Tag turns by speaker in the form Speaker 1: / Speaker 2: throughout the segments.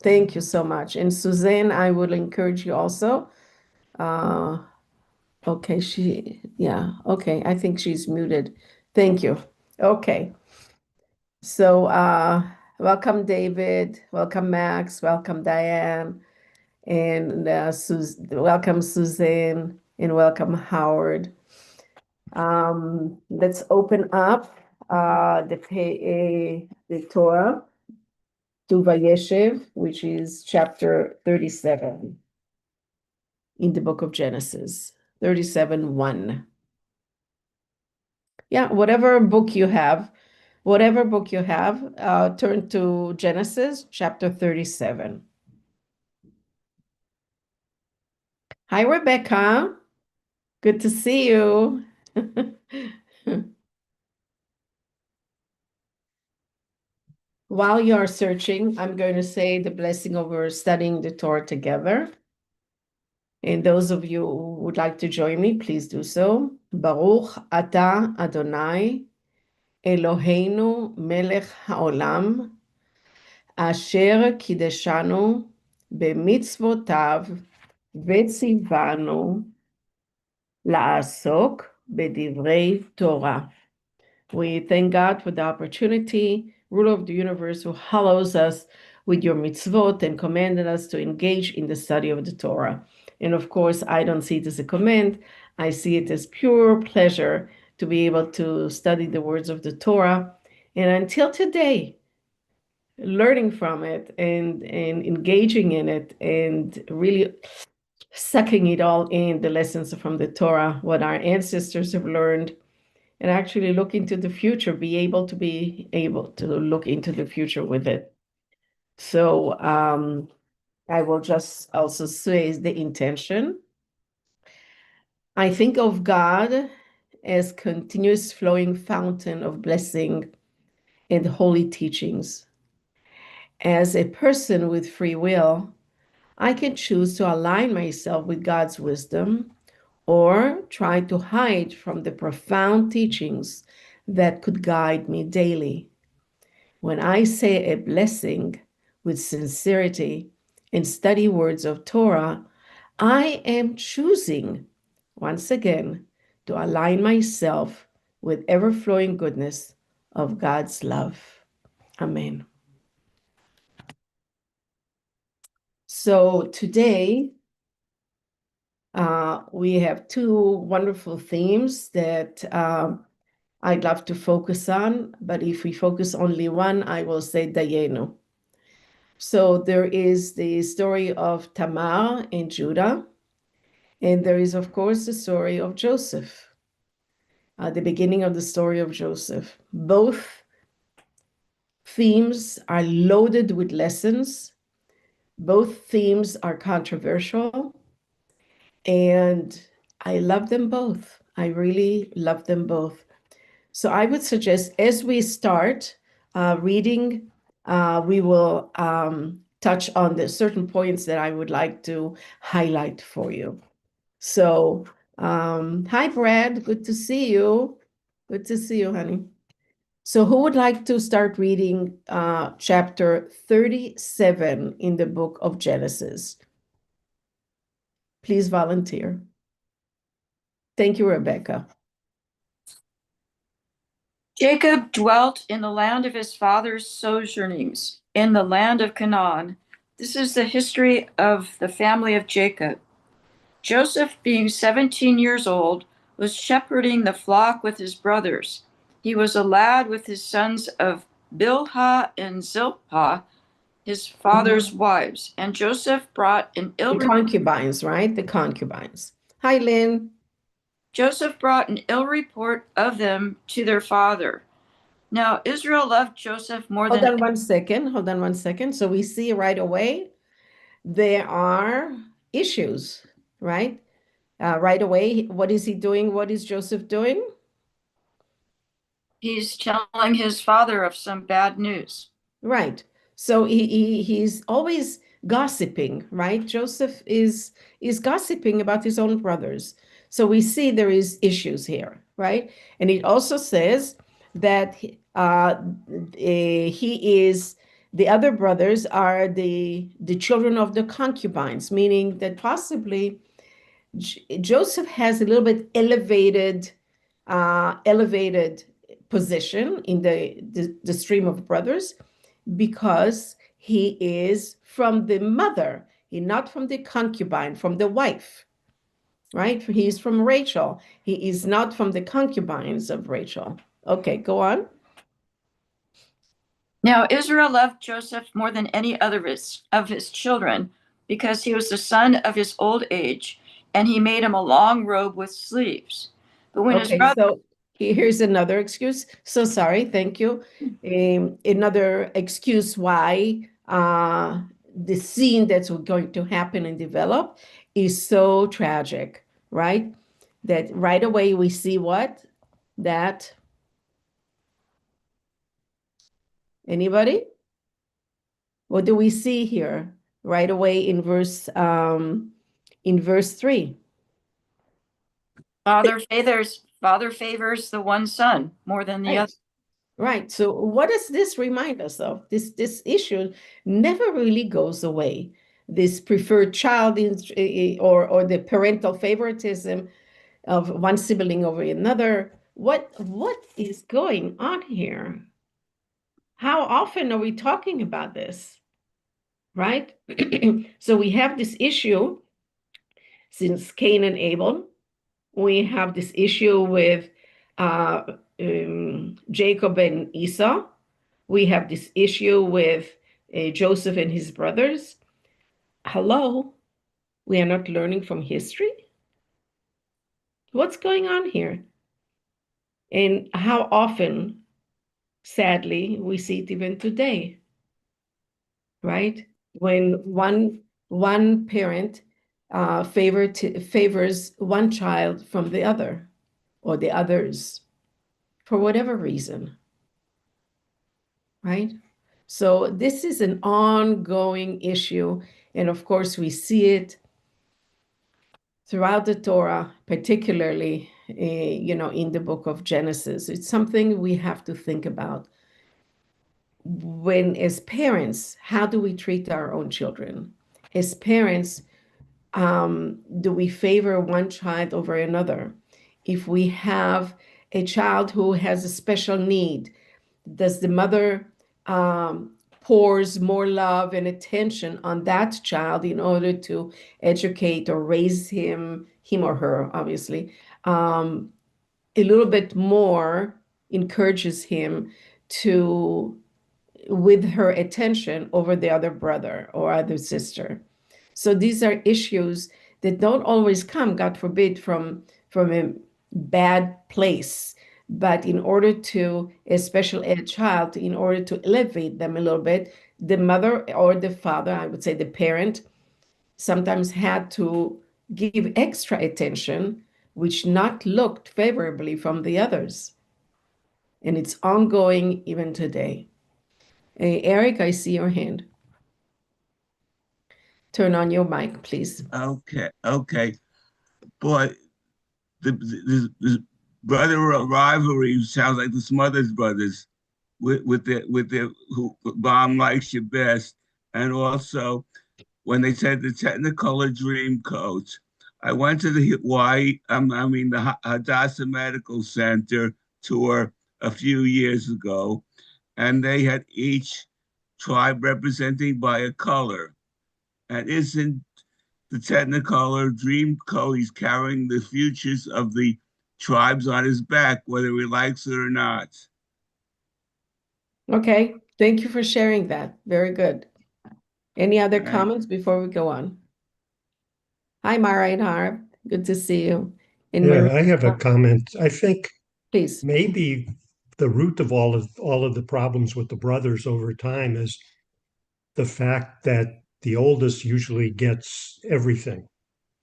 Speaker 1: Thank you so much. And Suzanne, I would encourage you also. Okay, okay, I think she's muted. Thank you. Okay. So, welcome, David. Welcome, Max. Welcome, Diane. And welcome, Suzanne. And welcome, Howard. Let's open up the Torah to Vayeshev, which is chapter 37 in the book of Genesis, 37:1. Yeah, whatever book you have, turn to Genesis chapter 37. Hi, Rebecca. Good to see you. While you are searching, I'm going to say the blessing over studying the Torah together. And those of you who would like to join me, please do so. Baruch atah Adonai, Eloheinu melech haolam, asher kideshanu b'mitzvotav v'tzivanu la'asok b'divrei Torah. We thank God for the opportunity, ruler of the universe, who hallows us with your mitzvot and commanded us to engage in the study of the Torah. And of course, I don't see it as a command. I see it as pure pleasure to be able to study the words of the Torah. And until today, learning from it and engaging in it and really sucking it all in, the lessons from the Torah, what our ancestors have learned, and actually look into the future, be able to look into the future with it. So I will just also say the intention. I think of God as continuous flowing fountain of blessing and holy teachings. As a person with free will, I can choose to align myself with God's wisdom or try to hide from the profound teachings that could guide me daily. When I say a blessing with sincerity and study words of Torah, I am choosing, once again, to align myself with ever-flowing goodness of God's love. Amen. So today, we have two wonderful themes that I'd love to focus on, but if we focus only one, I will say Dayenu. So there is the story of Tamar and Judah, and there is, of course, the story of Joseph, the beginning of the story of Joseph. Both themes are loaded with lessons. Both themes are controversial, and I love them both. I really love them both. So I would suggest as we start reading, we will touch on the certain points that I would like to highlight for you. So, hi, Brad. Good to see you. Good to see you, honey. So who would like to start reading chapter 37 in the book of Genesis? Please volunteer. Thank you, Rebecca.
Speaker 2: Jacob dwelt in the land of his father's sojournings, in the land of Canaan. This is the history of the family of Jacob. Joseph, being 17 years old, was shepherding the flock with his brothers. He was a lad with his sons of Bilhah and Zilpah, his father's wives. And Joseph brought an ill
Speaker 1: The concubines, right? The concubines. Hi, Lynn.
Speaker 2: Joseph brought an ill report of them to their father. Now Israel loved Joseph more than...
Speaker 1: Hold on one second. So we see right away there are issues, right? Right away, what is he doing? What is Joseph doing?
Speaker 2: He's telling his father of some bad news.
Speaker 1: Right. So he's always gossiping, right? Joseph is gossiping about his own brothers. So we see there is issues here, right? And it also says that he is The other brothers are the children of the concubines, meaning that possibly Joseph has a little bit elevated position in the stream of brothers because he is from the mother, he not from the concubine, from the wife, right? He is from Rachel. He is not from the concubines of Rachel. Okay, go on.
Speaker 2: Now Israel loved Joseph more than any other of his children because he was the son of his old age, and he made him a long robe with sleeves. But when his
Speaker 1: Okay,
Speaker 2: brother,
Speaker 1: so here's another excuse. So sorry, thank you. Another excuse why the scene that's going to happen and develop is so tragic, right? That right away we see what? That anybody? What do we see here right away in verse 3?
Speaker 2: father favors the one son more than the
Speaker 1: Right.
Speaker 2: other.
Speaker 1: Right. So what does this remind us of? This issue never really goes away. This preferred child or the parental favoritism of one sibling over another. What is going on here? How often are we talking about this? Right? So we have this issue since Cain and Abel. We have this issue with uh, Jacob and Esau. We have this issue with Joseph and his brothers. Hello, we are not learning from history? What's going on here? And how often, sadly, we see it even today, right? When one parent favors one child from the other or the others for whatever reason, right? So this is an ongoing issue. And of course, we see it throughout the Torah, particularly, in the book of Genesis. It's something we have to think about. When, as parents, how do we treat our own children? As parents, do we favor one child over another? If we have a child who has a special need, does the mother pours more love and attention on that child in order to educate or raise him or her, obviously, a little bit more, encourages him to with her attention over the other brother or other sister. So these are issues that don't always come, God forbid, from a bad place. But in order to, a special ed child, in order to elevate them a little bit, the mother or the father, I would say the parent, sometimes had to give extra attention, which not looked favorably from the others. And it's ongoing even today. Eric, I see your hand. Turn on your mic, please.
Speaker 3: Okay. Boy, the brother rivalry sounds like the Smothers Brothers with their who Bomb likes you best, and also when they said the Technicolor Dream Coat. I went to the the Hadassah Medical Center tour a few years ago, and they had each tribe representing by a color. And isn't the Technicolor Dream Coat? He's carrying the futures of the tribes on his back, whether he likes it or not.
Speaker 1: Okay, thank you for sharing that. Very good. Any other
Speaker 3: Right?
Speaker 1: comments before we go on? Hi, Mara and Harv. Good to see you. And
Speaker 4: Yeah,
Speaker 1: Marie,
Speaker 4: I have a comment. I think
Speaker 1: please.
Speaker 4: maybe the root of all of the problems with the brothers over time is the fact that the oldest usually gets everything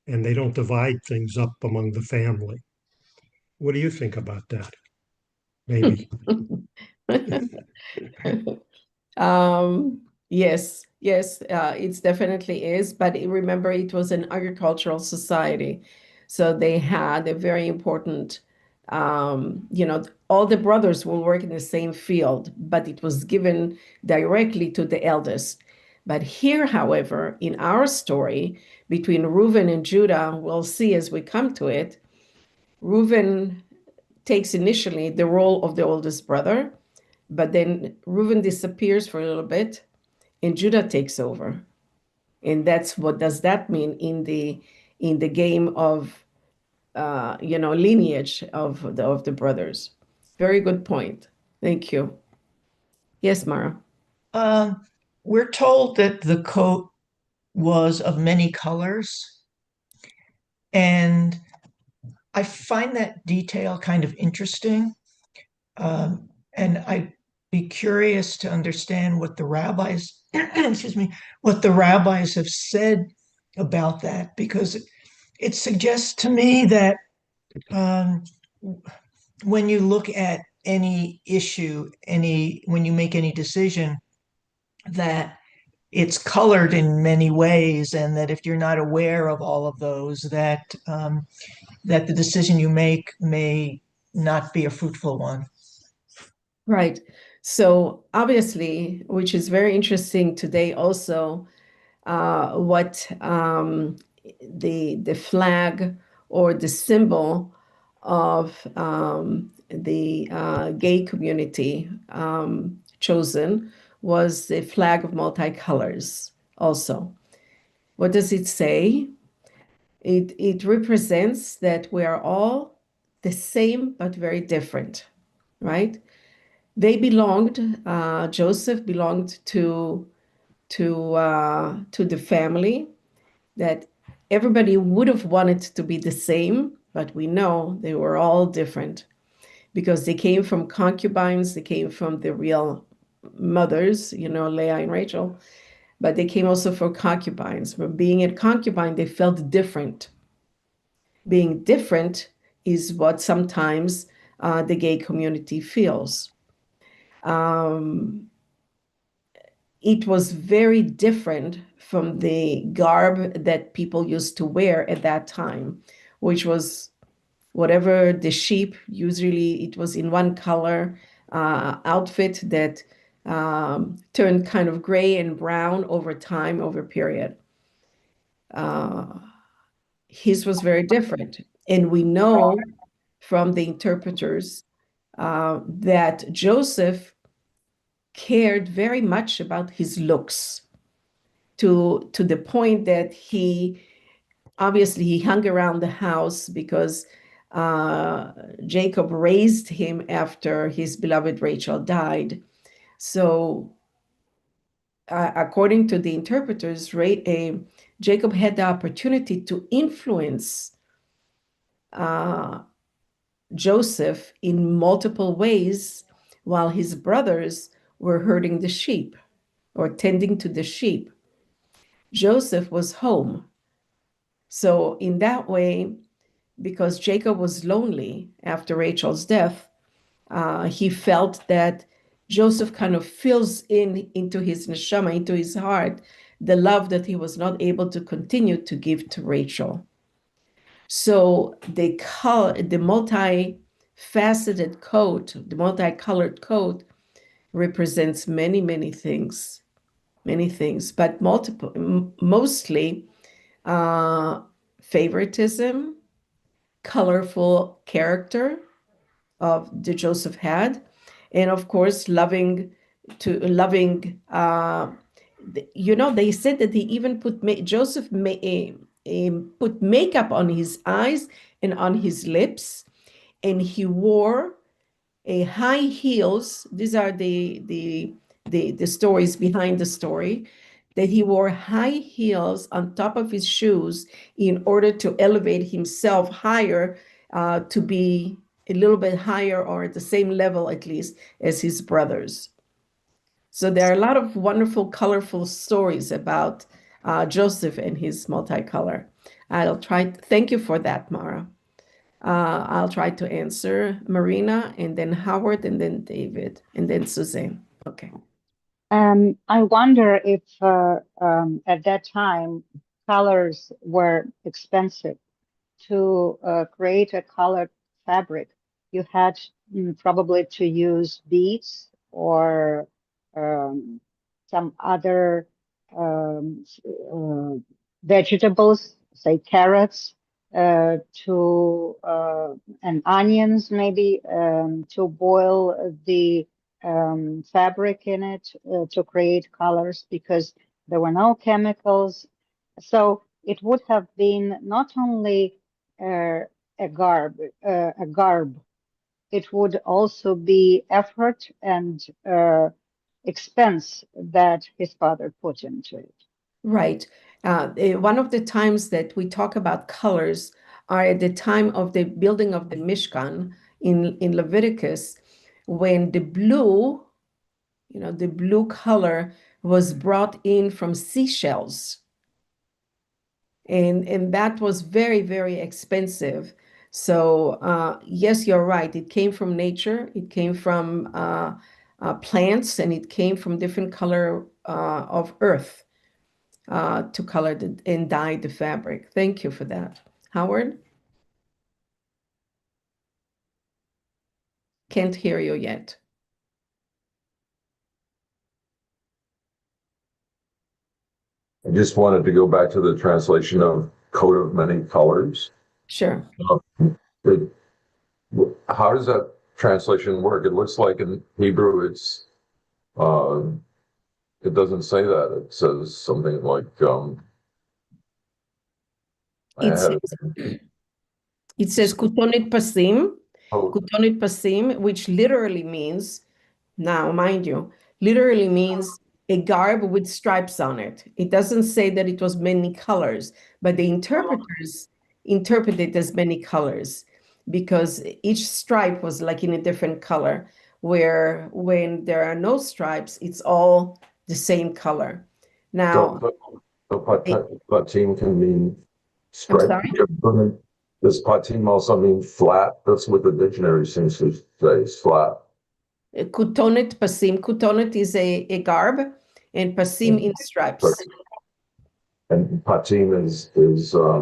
Speaker 4: and they don't divide things up among the family. What do you think about that? Maybe.
Speaker 1: Yes, it definitely is. But remember, it was an agricultural society. So they had a very important all the brothers will work in the same field, but it was given directly to the eldest. But here, however, in our story between Reuben and Judah, we'll see as we come to it, Reuben takes initially the role of the oldest brother, but then Reuben disappears for a little bit and Judah takes over. And that's what does that mean in the game of lineage of the brothers. Very good point. Thank you. Yes, Mara.
Speaker 5: We're told that the coat was of many colors, and I find that detail kind of interesting. And I'd be curious to understand what the rabbis, excuse me, what the rabbis have said about that, because it suggests to me that when you look at any issue, when you make any decision, that it's colored in many ways, and that if you're not aware of all of those, that that the decision you make may not be a fruitful one.
Speaker 1: Right. So obviously, which is very interesting today also, what the flag or the symbol of the gay community chosen was the flag of multicolors also. What does it say? It represents that we are all the same but very different, right? They belonged, Joseph belonged to the family that everybody would have wanted to be the same, but we know they were all different because they came from concubines, they came from the real mothers, Leah and Rachel, but they came also from concubines. From being a concubine, they felt different. Being different is what sometimes the gay community feels. It was very different from the garb that people used to wear at that time, which was whatever the sheep, usually it was in one color outfit that turned kind of gray and brown over time, over period. His was very different. And we know from the interpreters that Joseph cared very much about his looks to the point that he hung around the house because Jacob raised him after his beloved Rachel died. So according to the interpreters, Jacob had the opportunity to influence Joseph in multiple ways while his brothers were herding the sheep or tending to the sheep. Joseph was home. So in that way, because Jacob was lonely after Rachel's death, he felt that Joseph kind of fills into his neshama, into his heart, the love that he was not able to continue to give to Rachel. So the multi-faceted coat, the multicolored coat represents many, many things, but mostly favoritism, colorful character of the Joseph had, and of course loving. They said that he even Joseph put makeup on his eyes and on his lips, and he wore a high heels. These are the stories behind the story, that he wore high heels on top of his shoes in order to elevate himself higher, to be a little bit higher or at the same level at least as his brothers. So there are a lot of wonderful, colorful stories about Joseph and his multicolor. Thank you for that, Mara. I'll try to answer Marina, and then Howard, and then David, and then Suzanne. Okay.
Speaker 6: I wonder if at that time colors were expensive to create a colored fabric. you had probably to use beets or some other vegetables, say carrots, to and onions maybe to boil the fabric in it to create colors because there were no chemicals. So it would have been not only a garb, it would also be effort and expense that his father put into it.
Speaker 1: Right. One of the times that we talk about colors are at the time of the building of the Mishkan in Leviticus, when the blue, the blue color was brought in from seashells. And that was very, very expensive. So yes, you're right. It came from nature. It came from plants, and it came from different color of earth to color and dye the fabric. Thank you for that. Howard? Can't hear you yet.
Speaker 7: I just wanted to go back to the translation of coat of many colors.
Speaker 1: Sure.
Speaker 7: It, how does that translation work? It looks like in Hebrew uh, it doesn't say that. It says something like
Speaker 1: It says kutonit pasim, kutonit pasim, which literally means, now mind you, literally means a garb with stripes on it. It doesn't say that it was many colors, but the interpreters interpret it as many colors because each stripe was like in a different color, where when there are no stripes, it's all the same color. Now,
Speaker 7: patim can mean
Speaker 1: I'm
Speaker 7: striped.
Speaker 1: sorry?
Speaker 7: Does patim also mean flat? That's what the dictionary seems to say, is flat.
Speaker 1: Kutonet pasim. Kutonet is a garb, and pasim in stripes.
Speaker 7: And patim is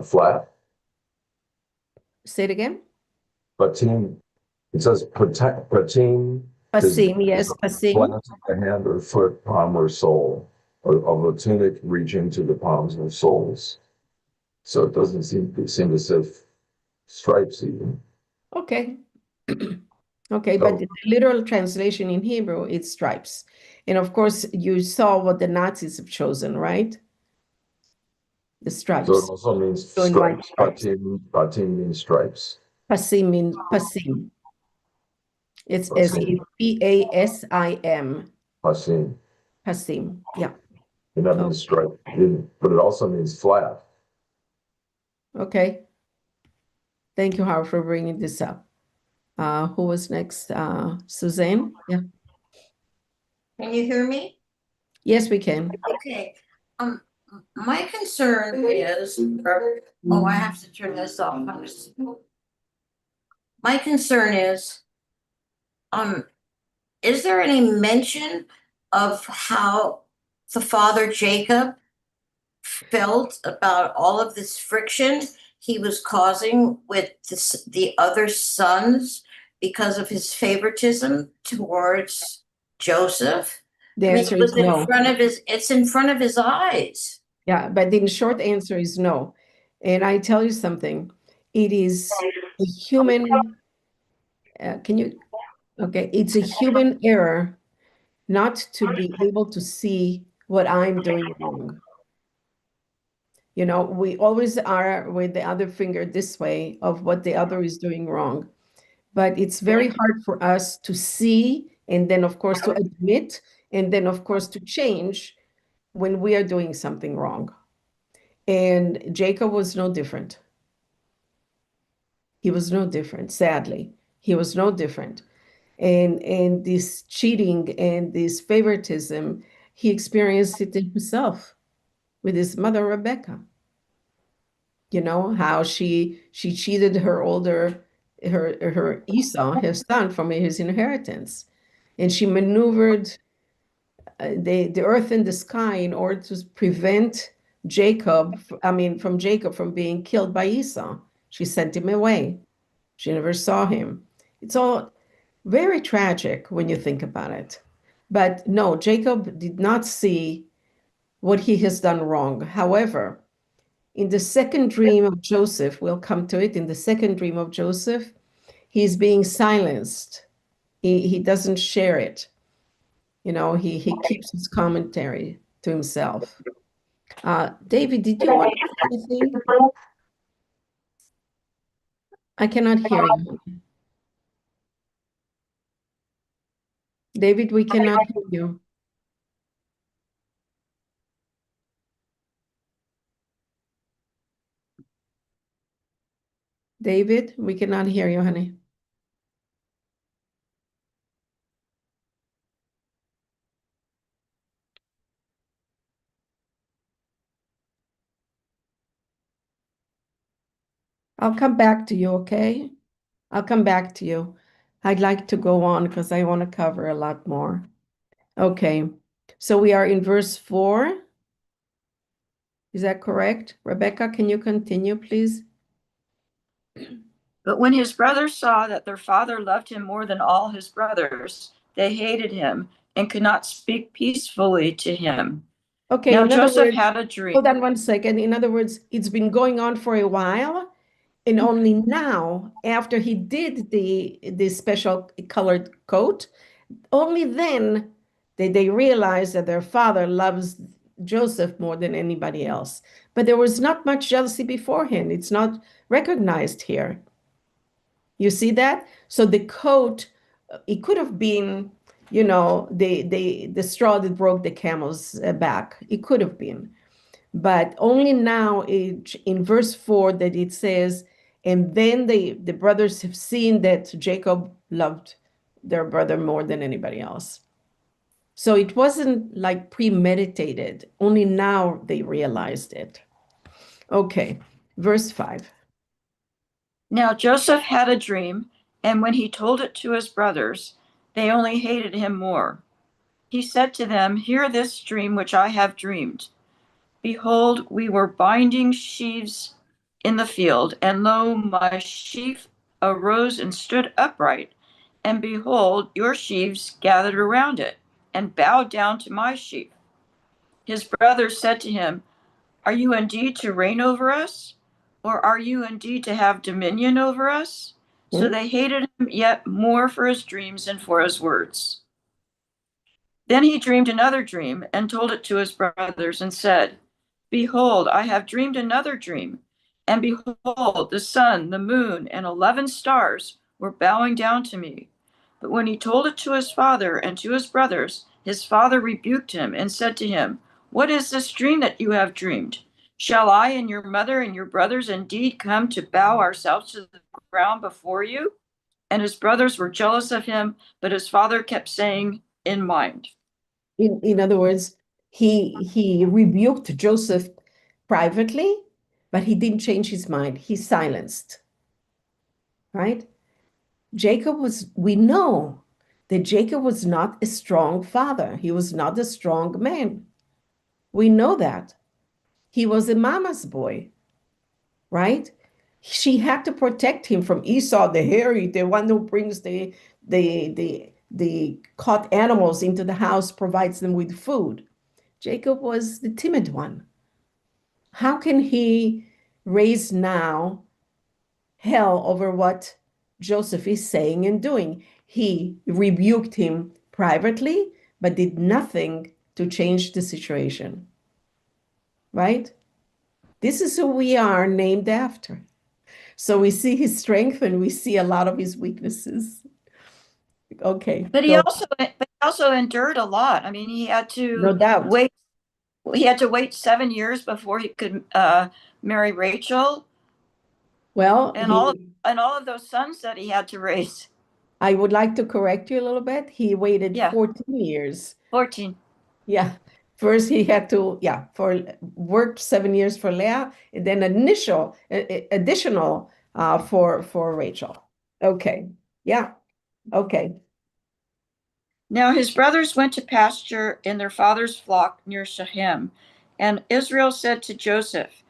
Speaker 7: flat.
Speaker 1: Say it again.
Speaker 7: Patim. It says patim.
Speaker 1: Pasim, yes, pasim.
Speaker 7: Plants of the hand or foot, palm or sole, of a tunic reaching to the palms and soles. So it doesn't seem to say stripes even.
Speaker 1: Okay. Okay, but the literal translation in Hebrew, it's stripes. And of course, you saw what the Nazis have chosen, right? The stripes.
Speaker 7: So it also means stripes. Patim means stripes.
Speaker 1: Pasim means pasim. It's Pasim.
Speaker 7: Pasim.
Speaker 1: Pasim, yeah.
Speaker 7: And that means stripe. But it also means flat.
Speaker 1: Okay. Thank you, Howard, for bringing this up. Who was next? Suzanne? Yeah.
Speaker 8: Can you hear me?
Speaker 1: Yes, we can.
Speaker 8: Okay. My concern is, I have to turn this off. My concern is there any mention of how the father Jacob felt about all of this friction he was causing with the other sons because of his favoritism towards Joseph?
Speaker 1: The answer is no.
Speaker 8: It's in front of his eyes.
Speaker 1: Yeah, but the short answer is no. And I tell you something, it is a human, it's a human error not to be able to see what I'm doing wrong. We always are with the other finger this way of what the other is doing wrong. But it's very hard for us to see, and then of course to admit, and then of course to change when we are doing something wrong. And Jacob was no different. He was no different, sadly. He was no different. And this cheating and this favoritism, he experienced it himself with his mother, Rebecca. How she cheated her Esau, his son, from his inheritance. And she maneuvered the earth and the sky in order to prevent from Jacob from being killed by Esau. She sent him away. She never saw him. It's all very tragic when you think about it. But no, Jacob did not see what he has done wrong. However, in the second dream of Joseph, we'll come to it, in the second dream of Joseph, he's being silenced. He doesn't share it. He keeps his commentary to himself. David, did you want to say anything? I cannot hear you. David, we cannot hear you. David, we cannot hear you, honey. I'll come back to you, okay? I'll come back to you. I'd like to go on because I want to cover a lot more. Okay, so we are in verse 4. Is that correct? Rebecca, can you continue, please?
Speaker 2: But when his brothers saw that their father loved him more than all his brothers, they hated him and could not speak peacefully to him.
Speaker 1: Okay,
Speaker 2: Now
Speaker 1: in other
Speaker 2: Joseph
Speaker 1: words,
Speaker 2: had a dream.
Speaker 1: hold on one second. In other words, it's been going on for a while, and only now, after he did the special colored coat, only then did they realize that their father loves Joseph more than anybody else. But there was not much jealousy beforehand. It's not recognized here. You see that? So the coat, it could have been, the straw that broke the camel's back. It could have been. But only now in verse 4 that it says, and then the brothers have seen that Jacob loved their brother more than anybody else. So it wasn't like premeditated. Only now they realized it. Okay, verse 5.
Speaker 2: Now Joseph had a dream, and when he told it to his brothers, they only hated him more. He said to them, "Hear this dream which I have dreamed. Behold, we were binding sheaves in the field, and lo, my sheaf arose and stood upright. And behold, your sheaves gathered around it and bowed down to my sheaf." His brothers said to him, "Are you indeed to reign over us? Or are you indeed to have dominion over us?" So they hated him yet more for his dreams and for his words. Then he dreamed another dream and told it to his brothers and said, "Behold, I have dreamed another dream. And behold, the sun, the moon, and 11 stars were bowing down to me." But when he told it to his father and to his brothers, his father rebuked him and said to him, "What is this dream that you have dreamed? Shall I and your mother and your brothers indeed come to bow ourselves to the ground before you?" And his brothers were jealous of him, but his father kept saying in mind.
Speaker 1: In other words, he rebuked Joseph privately, but he didn't change his mind. He silenced, right? We know that Jacob was not a strong father. He was not a strong man. We know that. He was a mama's boy, right? She had to protect him from Esau, the hairy, the one who brings the caught animals into the house, provides them with food. Jacob was the timid one. How can he raise now hell over what Joseph is saying and doing? He rebuked him privately, but did nothing to change the situation. Right? This is who we are named after. So we see his strength and we see a lot of his weaknesses. Okay.
Speaker 2: But he also endured a lot. I mean,
Speaker 1: No doubt.
Speaker 2: He had to wait 7 years before he could marry Rachel,
Speaker 1: Well,
Speaker 2: and all of those sons that he had to raise.
Speaker 1: I would like to correct you a little bit. He waited 14 years.
Speaker 2: 14.
Speaker 1: Yeah. First, he had to, worked 7 years for Leah, and then additional for Rachel. Okay. Yeah. Okay.
Speaker 2: Now his brothers went to pasture in their father's flock near Shechem, and Israel said to Joseph,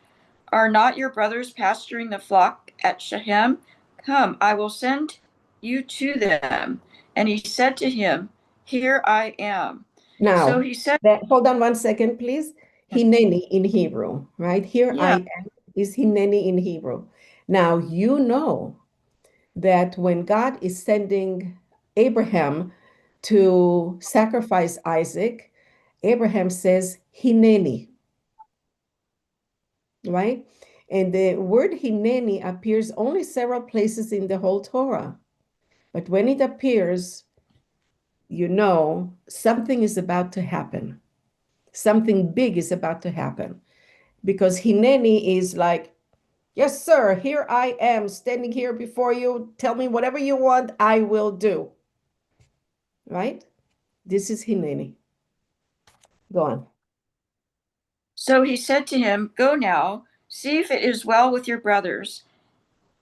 Speaker 2: "Are not your brothers pasturing the flock at Shechem? Come, I will send you to them. And he said to him, Here I am.
Speaker 1: Now,
Speaker 2: So he said,
Speaker 1: hold on one second, please. Hineni in Hebrew, right? Here
Speaker 2: Yeah.
Speaker 1: I am is Hineni in Hebrew. Now, you know that when God is sending Abraham to sacrifice Isaac, Abraham says, Hineni, right? And the word Hineni appears only several places in the whole Torah. But when it appears, you know something is about to happen. Something big is about to happen. Because Hineni is like, yes, sir, here I am standing here before you. Tell me whatever you want, I will do. Right? This is Hineni. Go on.
Speaker 2: So he said to him, Go now, see if it is well with your brothers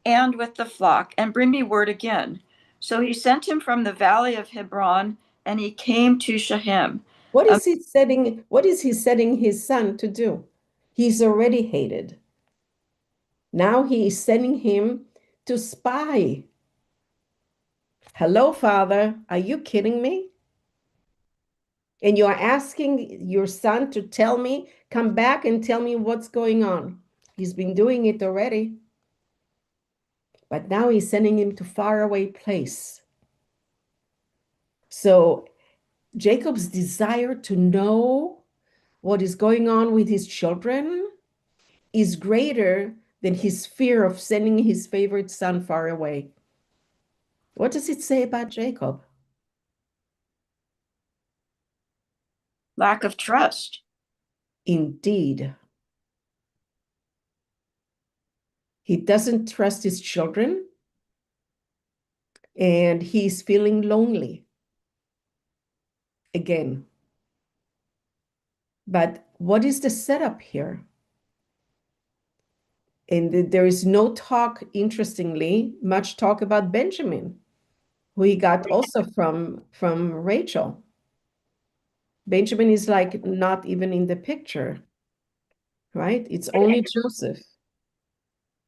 Speaker 2: and with the flock, and bring me word again. So he sent him from the valley of Hebron, and he came to Shechem.
Speaker 1: What is he setting his son to do? He's already hated. Now he is sending him to spy. Hello, Father. Are you kidding me? And you are asking your son to tell me, come back and tell me what's going on. He's been doing it already. But now he's sending him to faraway place. So Jacob's desire to know what is going on with his children is greater than his fear of sending his favorite son far away. What does it say about Jacob?
Speaker 2: Lack of trust.
Speaker 1: Indeed. He doesn't trust his children, and he's feeling lonely again. But what is the setup here? And there is no talk, interestingly, much talk about Benjamin, who he got also from Rachel. Benjamin is like not even in the picture, right? It's only Joseph.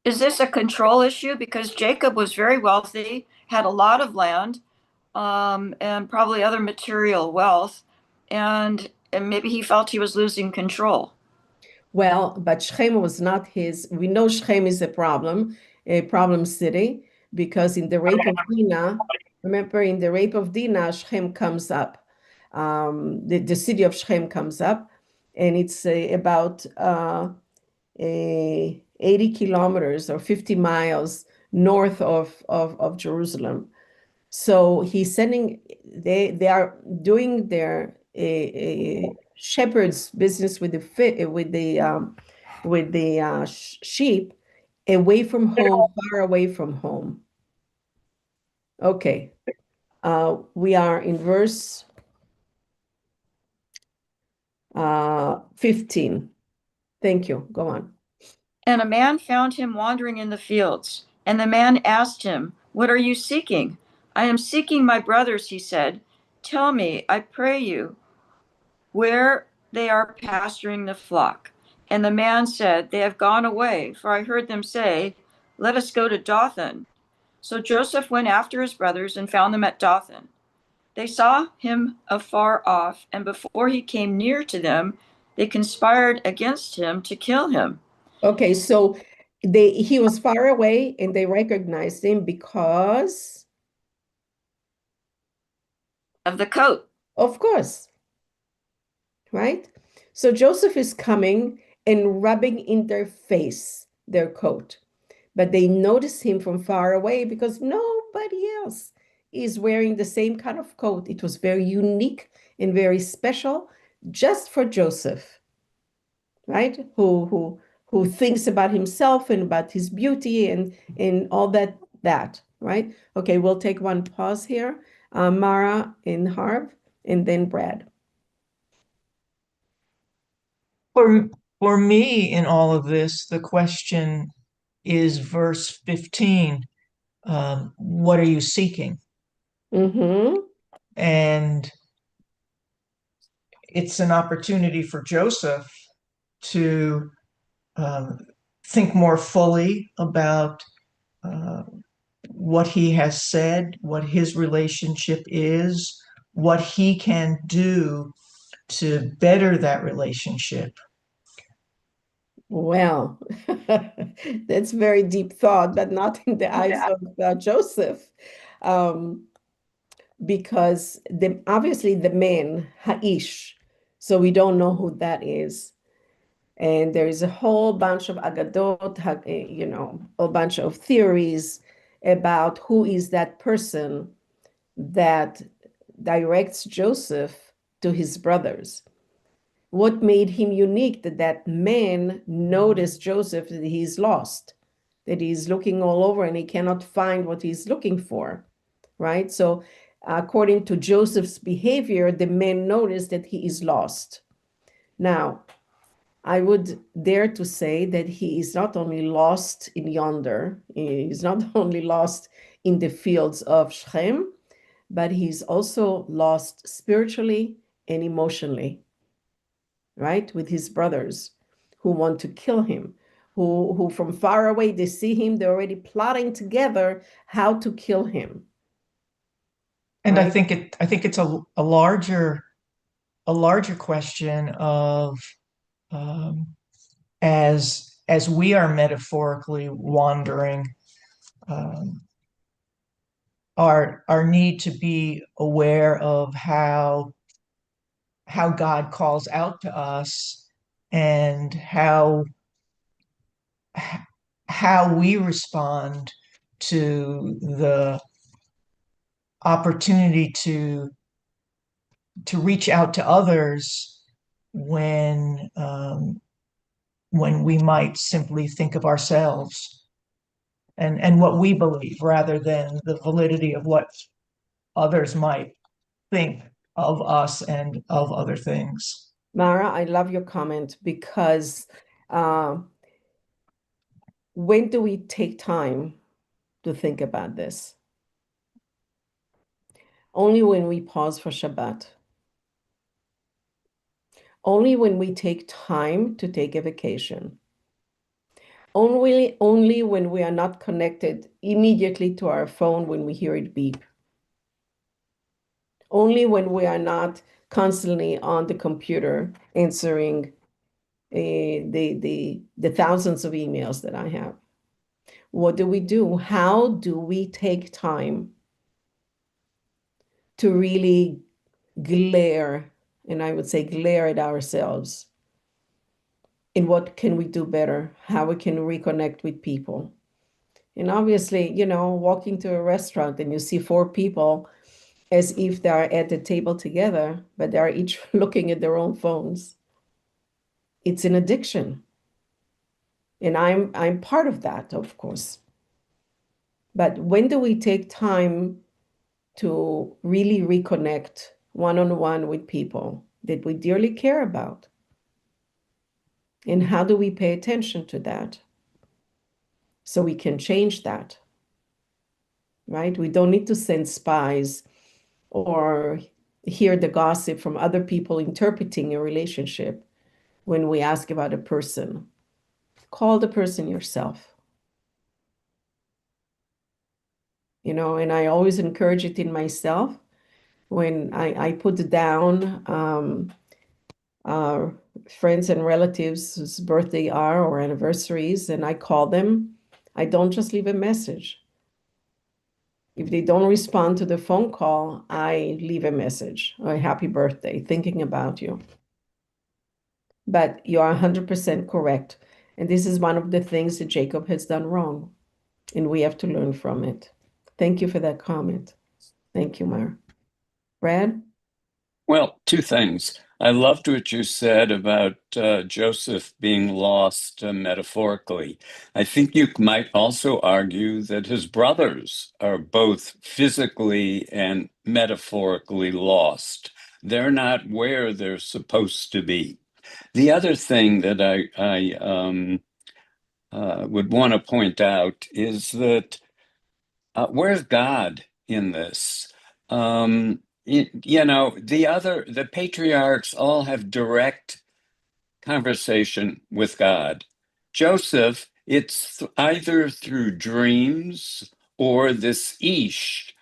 Speaker 2: Is this a control issue? Because Jacob was very wealthy, had a lot of land, and probably other material wealth, and maybe he felt he was losing control.
Speaker 1: Well, but Shechem was not his. We know Shechem is a problem city, because in the rape of Dinah, remember in the rape of Dinah, Shechem comes up. The city of Shechem comes up, and it's about 80 kilometers or 50 miles north of Jerusalem. So he's sending, they are doing their shepherd's business with the sheep away from home, far away from home. Okay, we are in verse 15. Thank you. Go on.
Speaker 2: And a man found him wandering in the fields. And the man asked him, What are you seeking? I am seeking my brothers, he said. Tell me, I pray you, where they are pasturing the flock. And the man said, They have gone away, for I heard them say, Let us go to Dothan. So Joseph went after his brothers and found them at Dothan. They saw him afar off, and before he came near to them, they conspired against him to kill him.
Speaker 1: Okay, so he was far away and they recognized him because
Speaker 2: Of the coat.
Speaker 1: of course, right? So Joseph is coming and rubbing in their face their coat, but they notice him from far away because nobody else is wearing the same kind of coat. It was very unique and very special just for Joseph, right? Who thinks about himself and about his beauty and all that, right? Okay, we'll take one pause here. Mara and Harv, and then Brad.
Speaker 5: For me, in all of this, the question is verse 15. What are you seeking?
Speaker 1: Mm-hmm.
Speaker 5: And it's an opportunity for Joseph to think more fully about what he has said, what his relationship is, what he can do to better that relationship.
Speaker 1: Well, that's very deep thought, but not in the eyes of Joseph. Um, because obviously the man, Haish, so we don't know who that is. And there is a whole bunch of agadot, a bunch of theories about who is that person that directs Joseph to his brothers. What made him unique that that man noticed Joseph that he's lost, that he's looking all over and he cannot find what he's looking for, right? So according to Joseph's behavior, the man noticed that he is lost. Now, I would dare to say that he is not only lost in yonder, he's not only lost in the fields of Shechem, but he's also lost spiritually and emotionally, right? With his brothers who want to kill him, who from far away, they see him, they're already plotting together how to kill him.
Speaker 5: And
Speaker 1: right?
Speaker 5: I think it's a larger question of as we are metaphorically wandering, our need to be aware of how God calls out to us and how we respond to the opportunity to reach out to others when we might simply think of ourselves and what we believe rather than the validity of what others might think of us and of other things.
Speaker 1: Mara, I love your comment because when do we take time to think about this? Only when we pause for Shabbat. Only when we take time to take a vacation. Only when we are not connected immediately to our phone when we hear it beep. Only when we are not constantly on the computer answering the thousands of emails that I have. What do we do? How do we take time to really glare, and I would say glare at ourselves? And what can we do better? How we can reconnect with people? And obviously, walking to a restaurant and you see 4 people as if they are at the table together, but they are each looking at their own phones. It's an addiction. And I'm part of that, of course. But when do we take time to really reconnect one-on-one with people that we dearly care about? And how do we pay attention to that so we can change that? Right? We don't need to send spies or hear the gossip from other people interpreting a relationship when we ask about a person. Call the person yourself. And I always encourage it in myself when I put down friends and relatives whose birthday are or anniversaries, and I call them. I don't just leave a message. If they don't respond to the phone call, I leave a message, or a happy birthday, thinking about you. But you are 100% correct. And this is one of the things that Jacob has done wrong. And we have to learn from it. Thank you for that comment. Thank you, Mar. Brad?
Speaker 9: Well, 2 things. I loved what you said about Joseph being lost metaphorically. I think you might also argue that his brothers are both physically and metaphorically lost. They're not where they're supposed to be. The other thing that I would want to point out is that where's God in this? The patriarchs all have direct conversation with God. Joseph, it's either through dreams or this Ish,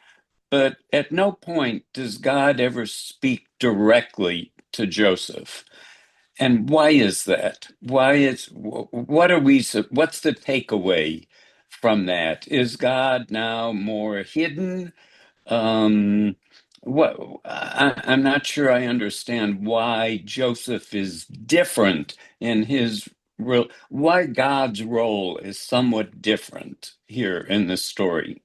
Speaker 9: but at no point does God ever speak directly to Joseph. And why is that? What's the takeaway from that? Is God now more hidden? I'm not sure I understand why Joseph is different in his real, why God's role is somewhat different here in this story.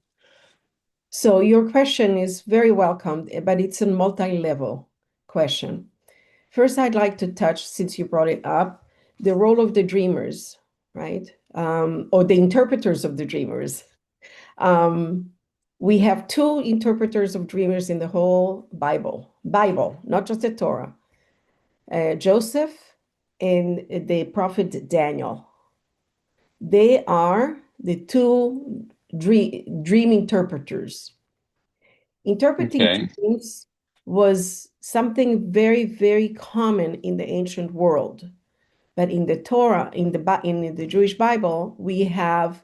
Speaker 1: So your question is very welcome, but it's a multi-level question. First, I'd like to touch, since you brought it up, the role of the dreamers, right? Or the interpreters of the dreamers. We have two interpreters of dreamers in the whole Bible, not just the Torah. Joseph and the prophet Daniel. They are the two dream interpreters. Interpreting
Speaker 9: Okay.
Speaker 1: dreams was something very, very common in the ancient world. But in the Torah, in the Jewish Bible, we have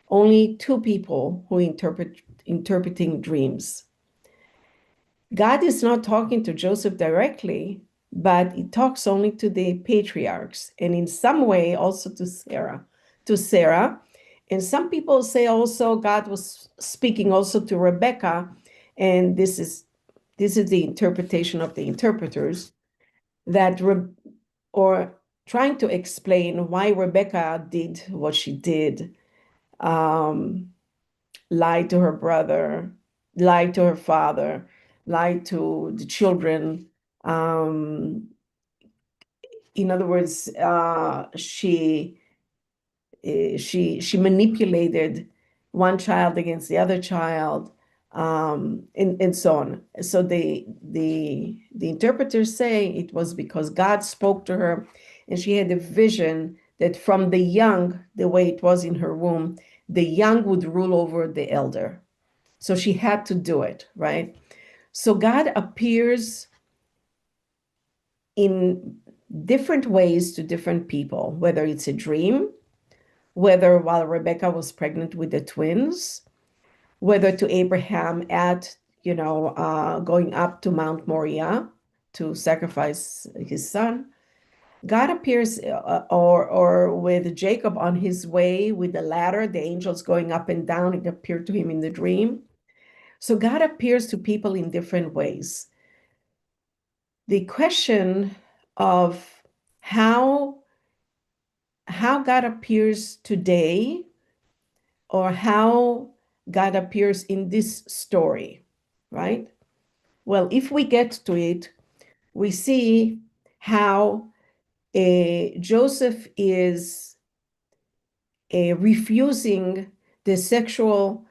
Speaker 1: only two people who interpreting dreams. God is not talking to Joseph directly, but he talks only to the patriarchs, and in some way also to Sarah. And some people say also God was speaking also to Rebecca, and this is the interpretation of the interpreters, that or trying to explain why Rebecca did what she did, lied to her brother, lied to her father, lied to the children. In other words, she manipulated one child against the other child, and so on. So the interpreters say it was because God spoke to her, and she had a vision that from the young, the way it was in her womb, the young would rule over the elder. So she had to do it, right? So God appears in different ways to different people, whether it's a dream, whether while Rebecca was pregnant with the twins, whether to Abraham at, going up to Mount Moriah to sacrifice his son. God appears, or with Jacob on his way with the ladder, the angels going up and down, it appeared to him in the dream. So God appears to people in different ways. The question of how God appears today, or how God appears in this story, right? Well, if we get to it, we see how Joseph is refusing the sexual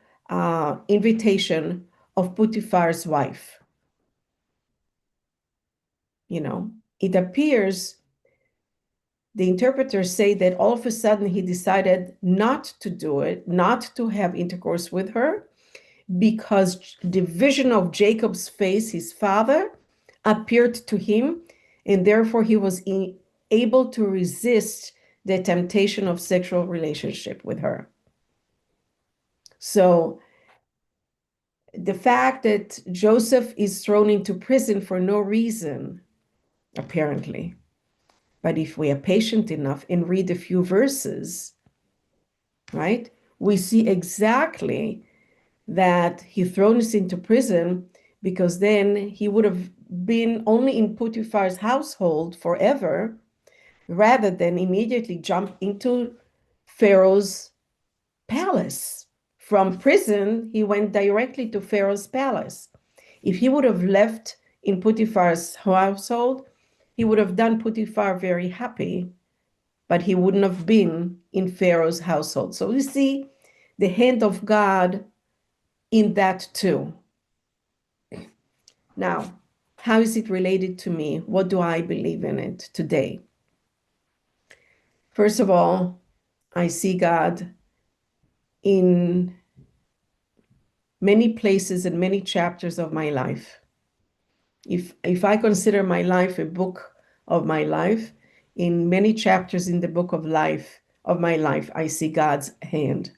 Speaker 1: invitation of Potiphar's wife. It appears, the interpreters say that all of a sudden he decided not to do it, not to have intercourse with her, because the vision of Jacob's face, his father, appeared to him, and therefore he was able to resist the temptation of sexual relationship with her. So the fact that Joseph is thrown into prison for no reason, apparently, but if we are patient enough and read a few verses, right, we see exactly that he throws into prison because then he would have been only in Potiphar's household forever, rather than immediately jump into Pharaoh's palace. From prison, he went directly to Pharaoh's palace. If he would have left in Potiphar's household, he would have done Potiphar very happy, but he wouldn't have been in Pharaoh's household. So we see the hand of God in that too. Now, how is it related to me? What do I believe in it today? First of all, I see God in many places and many chapters of my life. If I consider my life a book of my life, in many chapters in the book of my life, I see God's hand.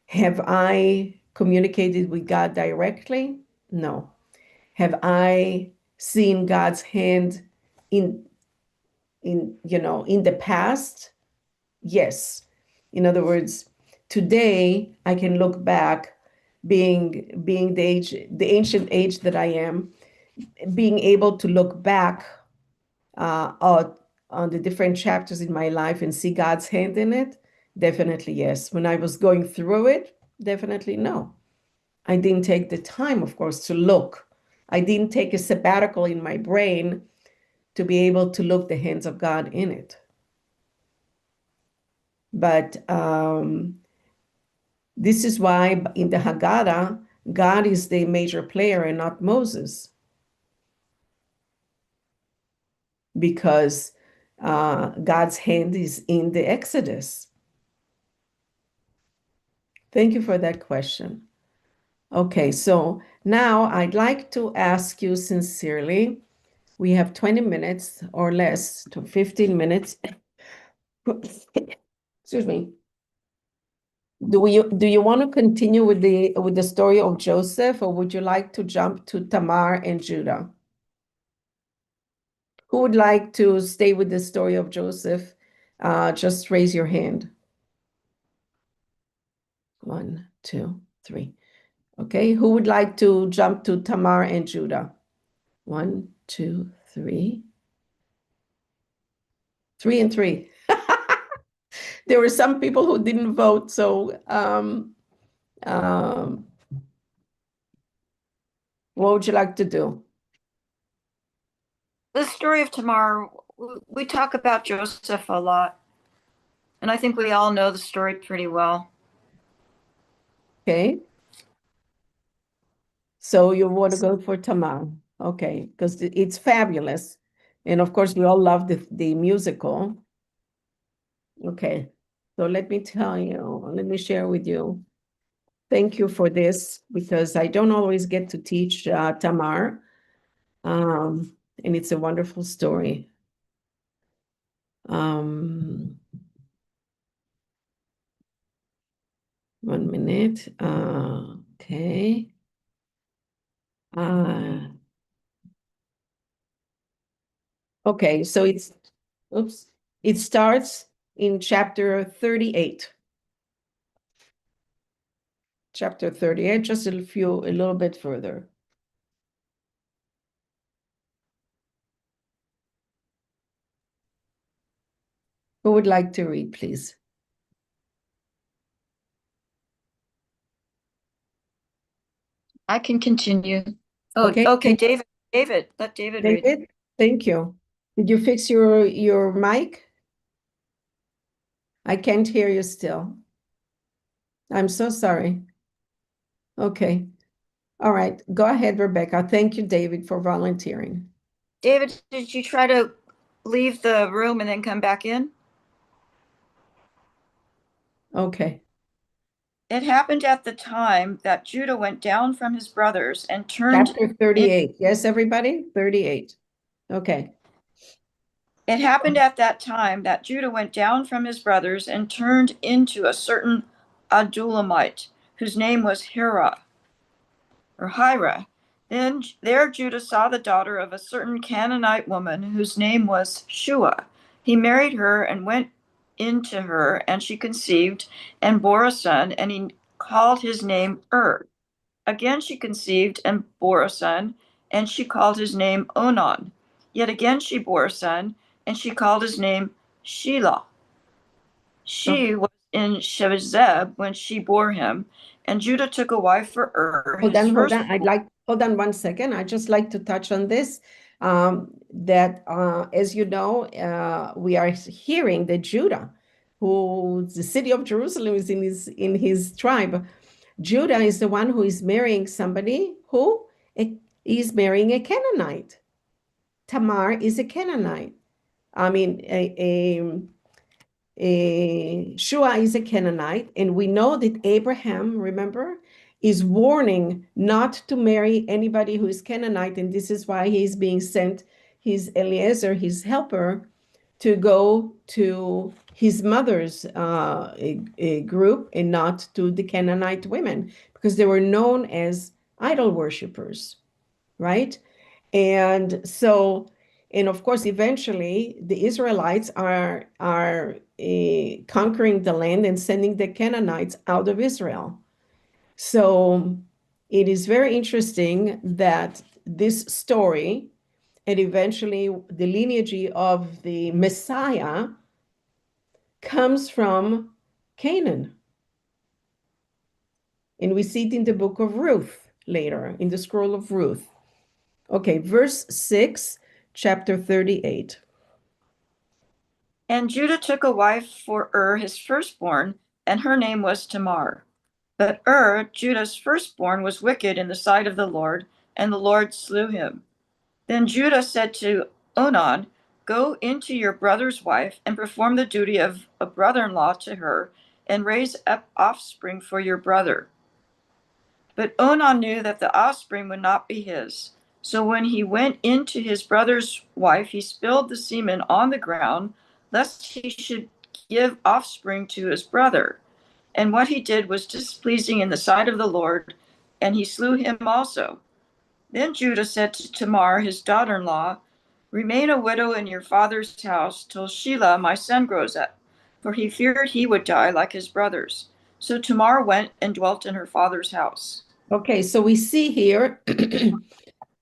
Speaker 1: Have I communicated with God directly? No. Have I seen God's hand in the past? Yes. In other words, today I can look back, being the ancient age that I am, being able to look back on the different chapters in my life and see God's hand in it. Definitely yes. When I was going through it, definitely no. I didn't take the time, of course, to look. I didn't take a sabbatical in my brain to be able to look the hands of God in it. But this is why in the Haggadah, God is the major player and not Moses. Because God's hand is in the Exodus. Thank you for that question. Okay, so now I'd like to ask you sincerely, we have 20 minutes or less to 15 minutes. Excuse me. Do you want to continue with the story of Joseph, or would you like to jump to Tamar and Judah? Who would like to stay with the story of Joseph? Just raise your hand. 1, 2, 3. Okay, who would like to jump to Tamar and Judah? 1, 2, 3. 3 and 3. There were some people who didn't vote, so what would you like to do?
Speaker 2: The story of Tamar, we talk about Joseph a lot, and I think we all know the story pretty well.
Speaker 1: Okay. So you want to go for Tamar. Okay, because it's fabulous. And of course, we all love the musical. Okay, so let me share with you. Thank you for this, because I don't always get to teach Tamar. And it's a wonderful story. 1 minute. Okay. Okay, so it starts in chapter 38. Chapter 38, just a little bit further. Who would like to read, please?
Speaker 2: I can continue. Oh,
Speaker 1: Okay.
Speaker 2: okay, David, let David read.
Speaker 1: David, thank you. Did you fix your mic? I can't hear you still. I'm so sorry. Okay. All right. Go ahead, Rebecca. Thank you, David, for volunteering.
Speaker 2: David, did you try to leave the room and then come back in?
Speaker 1: Okay.
Speaker 2: It happened at the time that Judah went down from his brothers and turned.
Speaker 1: Chapter 38. Yes, everybody? 38. Okay.
Speaker 2: It happened at that time that Judah went down from his brothers and turned into a certain Adullamite, whose name was Hira. Then there Judah saw the daughter of a certain Canaanite woman, whose name was Shua. He married her and went into her, and she conceived and bore a son, and he called his name Again she conceived and bore a son, and she called his name Onan. Yet again she bore a son, and she called his name Shelah. She was in Shezeb when she bore him, and Judah took a wife for
Speaker 1: Hold on. Hold on 1 second. I'd just like to touch on this. That as you know, we are hearing that Judah, who the city of Jerusalem is in his tribe, Judah is the one who is marrying somebody who is marrying a Canaanite. Tamar is a Canaanite. I mean, Shua is a Canaanite, and we know that Abraham, remember, is warning not to marry anybody who is Canaanite, and this is why he's being sent, his Eliezer, his helper, to go to his mother's a group and not to the Canaanite women, because they were known as idol worshippers, right? And so, and of course, eventually the Israelites are conquering the land and sending the Canaanites out of Israel. So it is very interesting that this story and eventually the lineage of the Messiah comes from Canaan. And we see it in the book of Ruth later, in the scroll of Ruth. Okay, verse 6, chapter 38.
Speaker 2: And Judah took a wife for his firstborn, and her name was Tamar. But Judah's firstborn, was wicked in the sight of the Lord, and the Lord slew him. Then Judah said to Onan, "Go into your brother's wife and perform the duty of a brother-in-law to her, and raise up offspring for your brother." But Onan knew that the offspring would not be his. So when he went into his brother's wife, he spilled the semen on the ground, lest he should give offspring to his brother. And what he did was displeasing in the sight of the Lord, and he slew him also. Then Judah said to Tamar, his daughter-in-law, "Remain a widow in your father's house till Shelah, my son, grows up," for he feared he would die like his brothers. So Tamar went and dwelt in her father's house.
Speaker 1: Okay, so we see here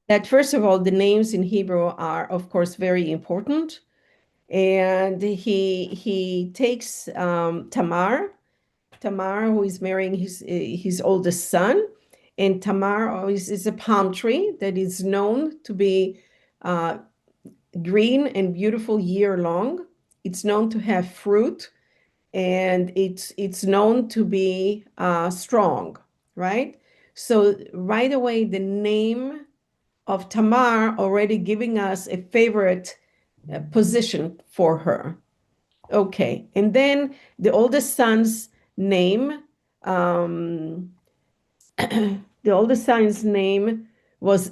Speaker 1: that first of all, the names in Hebrew are, of course, very important. And he takes Tamar, who is marrying his oldest son. And Tamar is a palm tree that is known to be green and beautiful year long. It's known to have fruit, and it's known to be strong, right? So right away, the name of Tamar already giving us a favorite position for her. Okay, and then the oldest son's name, the oldest son's name was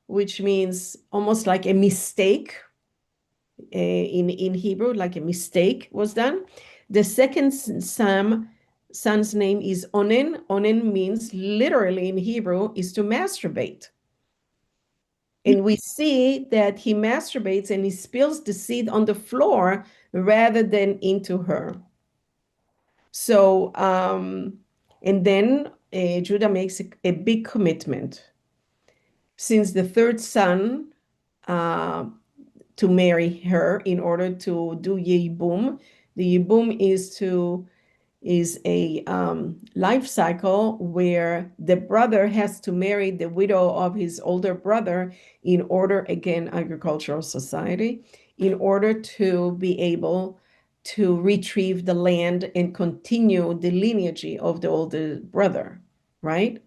Speaker 1: which means almost like a mistake. In Hebrew, like a mistake was done. The second son's name is Onen. Onen means literally in Hebrew is to masturbate. And we see that he masturbates and he spills the seed on the floor rather than into her. So, and then Judah makes a big commitment. Since the third son, to marry her in order to do Yibum. The Yibum is a life cycle where the brother has to marry the widow of his older brother in order, again, agricultural society, in order to be able to retrieve the land and continue the lineage of the older brother, right?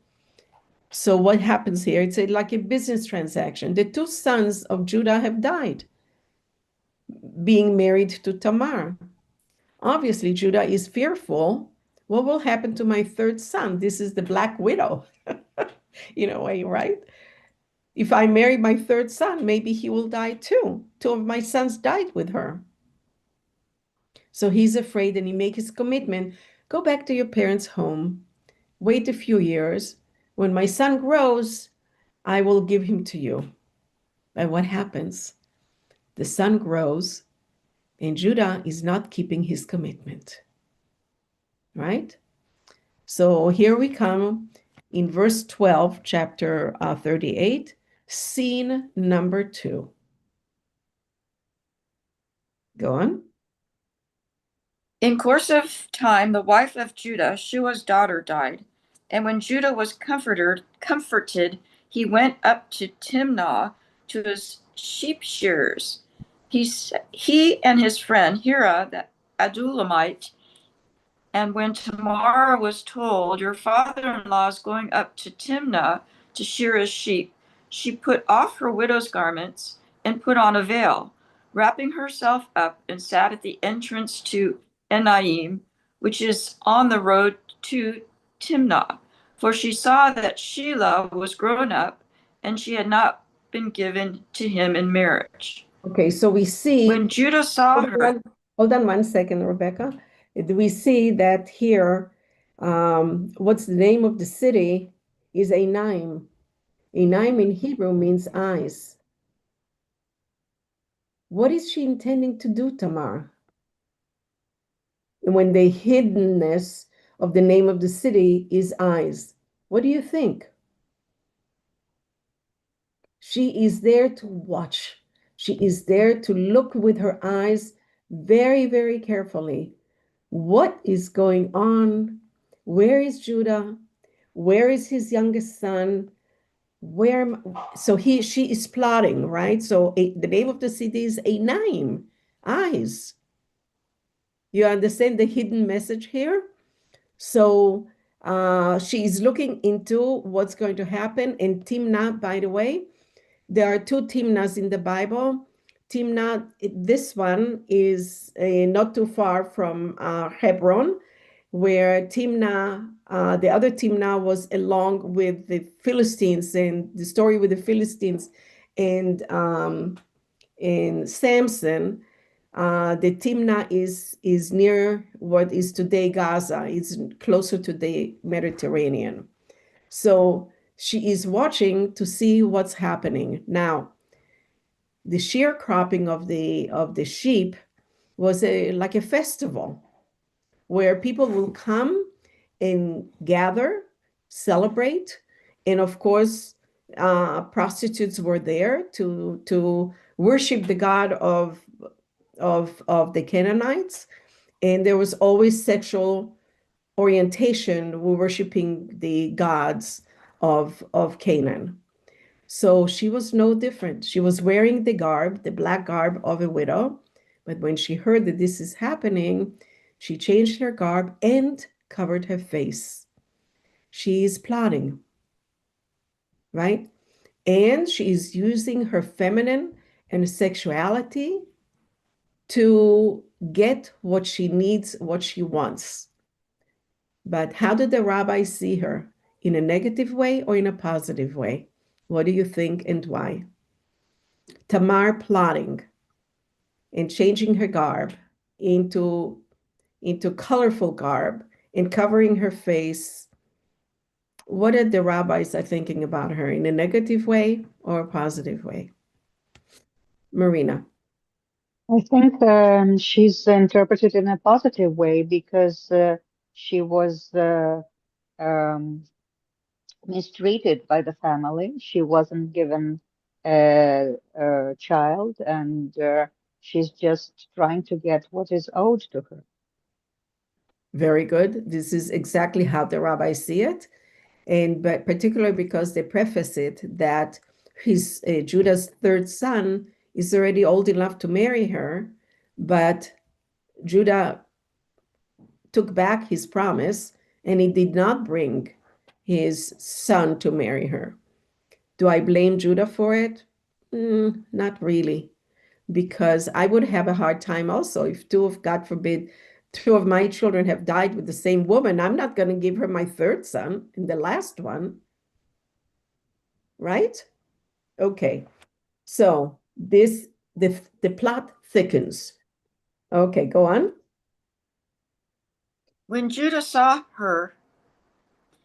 Speaker 1: So what happens here? It's like a business transaction. The two sons of Judah have died, being married to Tamar. Obviously, Judah is fearful. What will happen to my third son? This is the black widow, in a way, right? If I marry my third son, maybe he will die too. Two of my sons died with her. So he's afraid, and he makes his commitment. Go back to your parents' home. Wait a few years. When my son grows, I will give him to you. And what happens? The son grows, and Judah is not keeping his commitment, right? So here we come in verse 12, chapter 38, scene number 2. Go on.
Speaker 2: In course of time, the wife of Judah, Shua's daughter, died. And when Judah was comforted, he went up to Timnah to his sheep shearers. He and his friend Hira, the Adulamite. And when Tamar was told, "Your father-in-law is going up to Timnah to shear his sheep," she put off her widow's garments and put on a veil, wrapping herself up, and sat at the entrance to Enaim, which is on the road to Timnah. For she saw that Shelah was grown up, and she had not been given to him in marriage.
Speaker 1: Okay, so we see.
Speaker 2: When Judah saw her,
Speaker 1: Hold on one second, Rebecca. We see that here, what's the name of the city is Einaim. Einaim in Hebrew means eyes. What is she intending to do, Tamar? When the hiddenness of the name of the city is eyes, what do you think? She is there to watch. She is there to look with her eyes very, very carefully. What is going on? Where is Judah? Where is his youngest son? She is plotting, right? So the name of the city is Einaim, eyes. You understand the hidden message here? So she is looking into what's going to happen. And Timnah, by the way, there are two Timnahs in the Bible. Timnah, this one is not too far from Hebron, where Timnah, the other Timnah was along with the Philistines, and the story with the Philistines and Samson. The Timnah is near what is today Gaza. It's closer to the Mediterranean. So she is watching to see what's happening. Now, the sharecropping of the sheep was like a festival where people will come and gather, celebrate, and of course, prostitutes were there to worship the god of the Canaanites, and there was always sexual orientation, worshiping the gods of Canaan. So she was no different. She was wearing the black garb of a widow. But when she heard that this is happening, she changed her garb and covered her face. She is plotting, right? And she is using her feminine and sexuality to get what she needs, what she wants. But how did the rabbis see her? In a negative way or in a positive way? What do you think and why? Tamar plotting and changing her garb into colorful garb and covering her face. What are the rabbis are thinking about her, in a negative way or a positive way? Marina.
Speaker 6: I think she's interpreted in a positive way because she was um, mistreated by the family. She wasn't given a child, and she's just trying to get what is owed to her.
Speaker 1: Very good. This is exactly how the rabbis see it. But particularly because they preface it that Judah's third son is already old enough to marry her, but Judah took back his promise and he did not bring his son to marry her. Do I blame Judah for it? Not really, because I would have a hard time also if God forbid, two of my children have died with the same woman. I'm not going to give her my third son and the last one. Right? Okay. So the plot thickens. Okay, go on.
Speaker 2: When Judah saw her,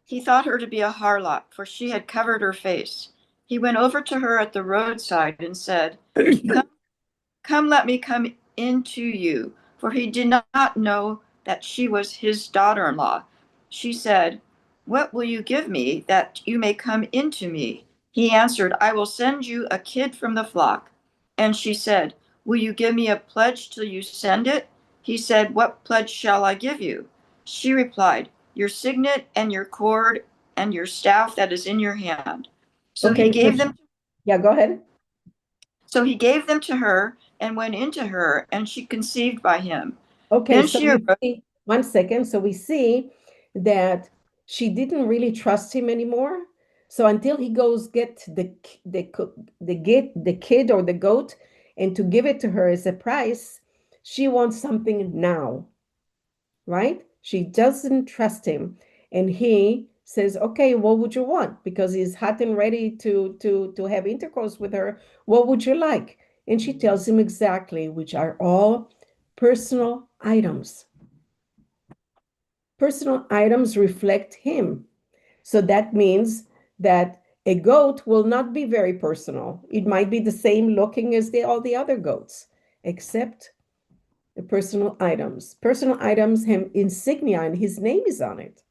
Speaker 2: he thought her to be a harlot, for she had covered her face. He went over to her at the roadside and said, Come, let me come into you. For he did not know that she was his daughter-in-law. She said, What will you give me that you may come into me? He answered, I will send you a kid from the flock. And she said, Will you give me a pledge till you send it? He said, What pledge shall I give you? She replied, Your signet and your cord and your staff that is in your hand. So
Speaker 1: Okay,
Speaker 2: he gave them.
Speaker 1: Yeah, go ahead.
Speaker 2: So he gave them to her and went into her, and she conceived by him.
Speaker 1: Okay,
Speaker 2: Then
Speaker 1: so
Speaker 2: she arose.
Speaker 1: one second. So we see that she didn't really trust him anymore. So until he goes get the kid or the goat and to give it to her as a price, she wants something now, right? She doesn't trust him, and he says, "Okay, what would you want?" Because he's hot and ready to have intercourse with her. What would you like? And she tells him exactly, which are all personal items. Personal items reflect him. So that means that a goat will not be very personal. It might be the same looking as all the other goats, except the personal items. Personal items have insignia and his name is on it.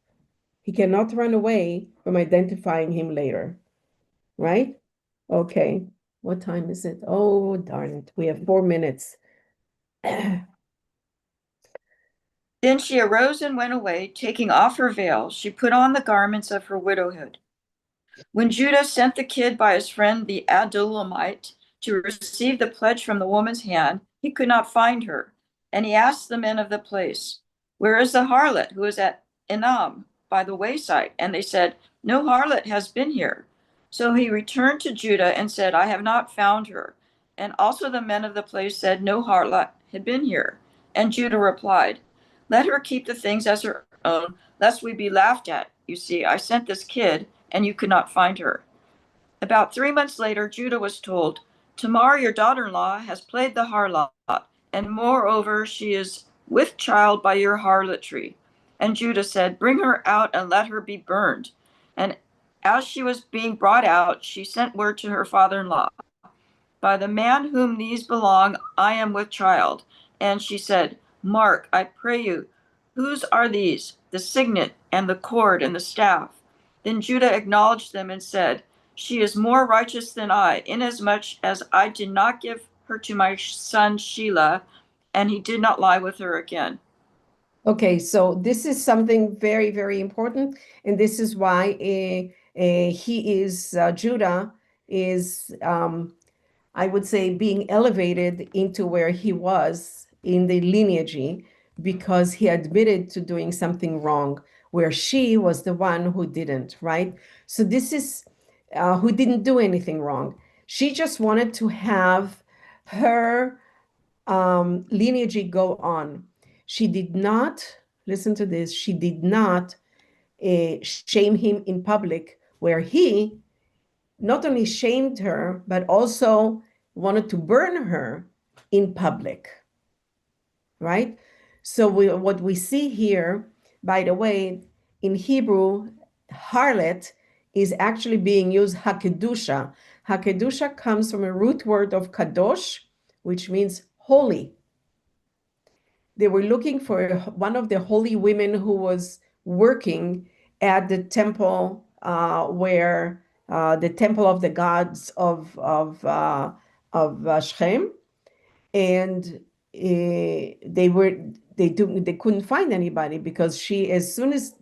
Speaker 1: He cannot run away from identifying him later, right? Okay, what time is it? Oh, darn it, we have 4 minutes.
Speaker 2: Then she arose and went away, taking off her veil. She put on the garments of her widowhood. When Judah sent the kid by his friend the Adullamite to receive the pledge from the woman's hand, he could not find her. And he asked the men of the place, "Where is the harlot who is at Enam by the wayside?" And they said, "No harlot has been here." So he returned to Judah and said, "I have not found her." And also the men of the place said, "No harlot had been here." And Judah replied, "Let her keep the things as her own, lest we be laughed at. You see, I sent this kid, and you could not find her." About 3 months later, Judah was told, "Tamar, your daughter-in-law, has played the harlot, and moreover, she is with child by your harlotry." And Judah said, "Bring her out and let her be burned." And as she was being brought out, she sent word to her father-in-law, "By the man whom these belong, I am with child." And she said, "Mark, I pray you, whose are these, the signet and the cord and the staff?" Then Judah acknowledged them and said, "She is more righteous than I, inasmuch as I did not give her to my son Shelah, and he did not lie with her again."
Speaker 1: Okay, so this is something very, very important, and this is why Judah is, I would say, being elevated into where he was in the lineage because he admitted to doing something wrong, where she was the one who didn't, right? So this is who didn't do anything wrong. She just wanted to have her lineage go on. She did not, listen to this, she did not shame him in public, where he not only shamed her, but also wanted to burn her in public, right? So what we see here, by the way, in Hebrew, harlot is actually being used hakedusha. Hakedusha comes from a root word of kadosh, which means holy. They were looking for one of the holy women who was working at the temple where the temple of the gods of Shechem, and they couldn't find anybody because she, as soon as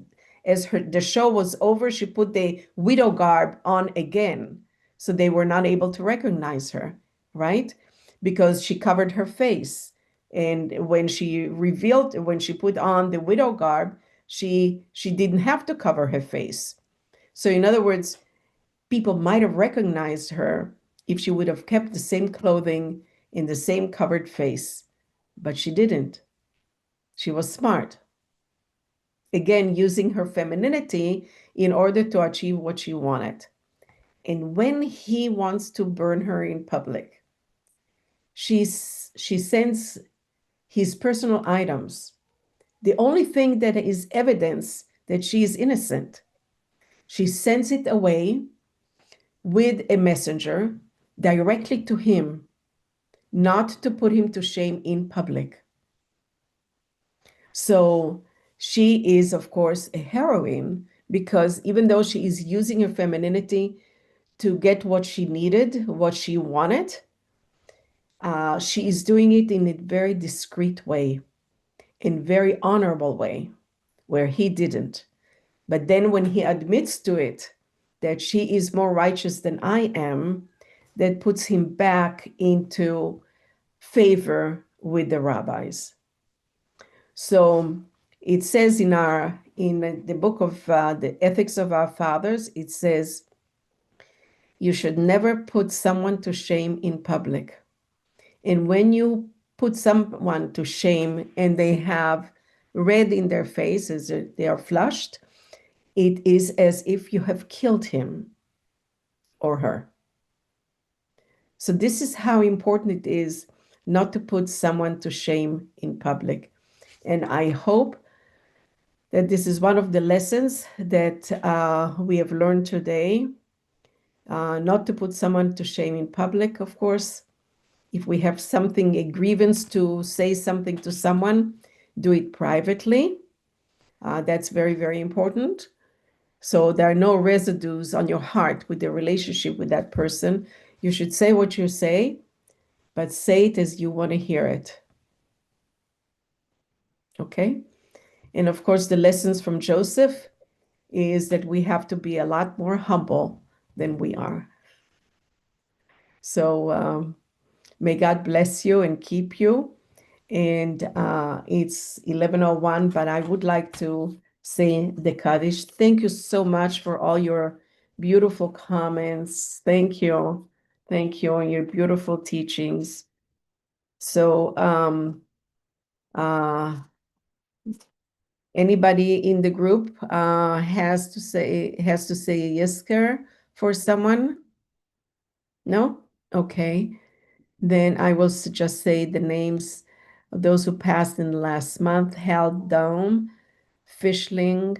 Speaker 1: the show was over, she put the widow garb on again, so they were not able to recognize her, right? Because she covered her face, and when she put on the widow garb, she didn't have to cover her face. So in other words, people might have recognized her if she would have kept the same clothing in the same covered face, but she didn't. She was smart. Again, using her femininity in order to achieve what she wanted. And when he wants to burn her in public, she sends his personal items. The only thing that is evidence that she is innocent. She sends it away with a messenger directly to him, not to put him to shame in public. So she is, of course, a heroine because even though she is using her femininity to get what she needed, what she wanted, she is doing it in a very discreet way, in very honorable way, where he didn't. But then when he admits to it, that she is more righteous than I am, that puts him back into favor with the rabbis. So it says in the book of the Ethics of Our Fathers, it says, you should never put someone to shame in public. And when you put someone to shame and they have red in their faces, they are flushed, it is as if you have killed him or her. So this is how important it is not to put someone to shame in public. And I hope that this is one of the lessons that we have learned today, not to put someone to shame in public, of course. If we have something, a grievance to say something to someone, do it privately. That's very, very important. So there are no residues on your heart with the relationship with that person. You should say what you say, but say it as you want to hear it. Okay? And of course, the lessons from Joseph is that we have to be a lot more humble than we are. So may God bless you and keep you. And it's 11:01, but I would like to say the Kaddish. Thank you so much for all your beautiful comments. Thank you. Thank you, and your beautiful teachings. So anybody in the group has to say Yizkor for someone? No? Okay. Then I will just say the names of those who passed in the last month: Hal Dome, Fishling,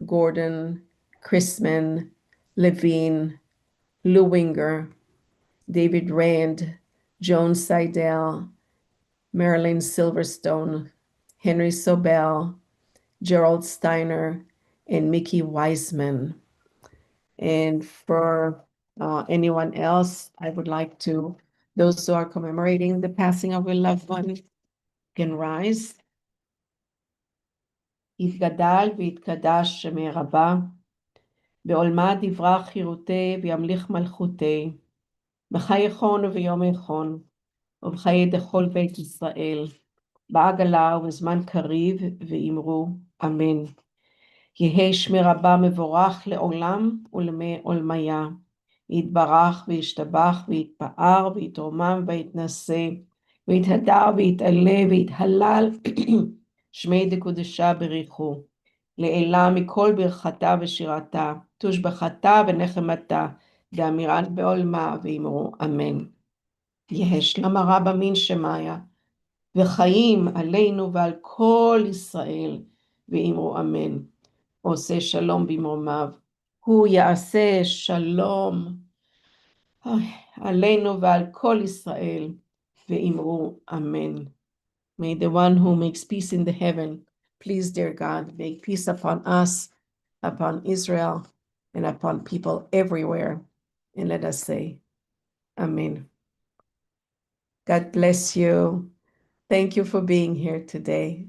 Speaker 1: Gordon, Chrisman, Levine, Lou Winger, David Rand, Joan Seidel, Marilyn Silverstone, Henry Sobel, Gerald Steiner, and Mickey Wiseman. And for anyone else, I would like to, those who are commemorating the passing of a loved one, can rise. יתגדל ויתקדש שמי רבה, בעולמה דברה חירותי וימליך מלכותי, בחייכון וביום איכון, ובחיי דכל בית ישראל, בעגלה ובזמן קריב, ואמרו אמן. יהא שמי רבה מבורך לעולם ולמי עולמיה, יתברך וישתבח ויתפאר ויתרומם ויתנשא, ויתהדר ויתעלה ויתהלל, שמי דקודשה בריחו, לעילה מכל ברכתה ושירתה, תושבחתה ונחמתה, ואמירת בעולמה, ואמרו אמן. יהא שלמה רבה מן שמיה, וחיים עלינו ועל כל ישראל, ואמרו אמן. עושה שלום במרומיו, הוא יעשה שלום עלינו ועל כל ישראל, ואמרו אמן. May the one who makes peace in the heaven, please, dear God, make peace upon us, upon Israel, and upon people everywhere. And let us say, Amen. God bless you. Thank you for being here today.